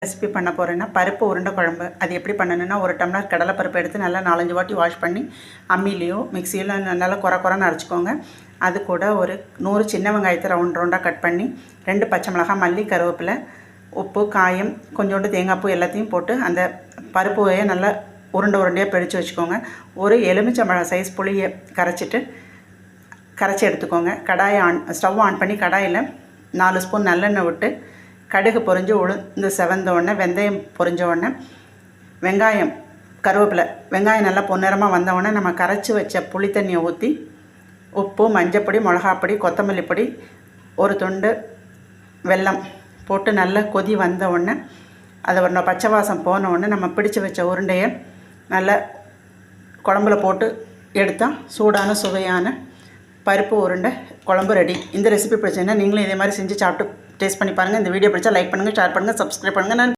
Recipe பண்ண போகிறேன்னா பருப்பு உருண்டை குழம்பு. அது எப்படி பண்ணணுன்னா, ஒரு டம்ளர் கடலை பருப்பு எடுத்து நல்லா 4-5 வாட்டி வாஷ் பண்ணி அம்மிலேயோ மிக்சியில நல்லா குறைன்னு அரைச்சிக்கோங்க. அது கூட ஒரு 100 சின்ன வெங்காயத்தை ரவுண்டாக கட் பண்ணி, 2 பச்சை மிளகாய், மல்லி, கருவேப்பிலை, உப்பு, காயம், கொஞ்சோண்டு தேங்காய் பூ எல்லாத்தையும் போட்டு அந்த பருப்பையே நல்லா உருண்டையாக பிடிச்சு வச்சுக்கோங்க. ஒரு எலுமிச்சம்பழம் சைஸ் புளியை கரைச்சி எடுத்துக்கோங்க. ஸ்டவ் ஆன் பண்ணி கடாயில் 4 ஸ்பூன் நல்லெண்ணெய் விட்டு, கடுகு பொரிஞ்சு உளுந்து செவந்த உடனே, வெந்தயம் பொரிஞ்ச உடனே, வெங்காயம், கருவேப்பிலை, வெங்காயம் நல்லா பொன்னிறமாக வந்த உடனே நம்ம கரைச்சி வச்ச புளி தண்ணியை ஊற்றி, உப்பு, மஞ்சப்பொடி, மிளகாப்பொடி, கொத்தமல்லி பொடி, ஒரு துண்டு வெல்லம் போட்டு நல்லா கொதி வந்த உடனே, அதை ஒரு பச்சை வாசம் போன உடனே நம்ம பிடிச்சி வச்ச உருண்டையை நல்லா குழம்புல போட்டு எடுத்தால் சூடான சுவையான பருப்பு உருண்டை குழம்பு ரெடி. இந்த ரெசிபி பிடிச்சதுன்னா நீங்களும் இதே மாதிரி செஞ்சு சாப்பிட்டு டேஸ்ட் பண்ணி பாருங்கள். இந்த வீடியோ பிடிச்சா லைக் பண்ணுங்கள், ஷேர் பண்ணுங்கள், சப்ஸ்கிரைப் பண்ணுங்கள்.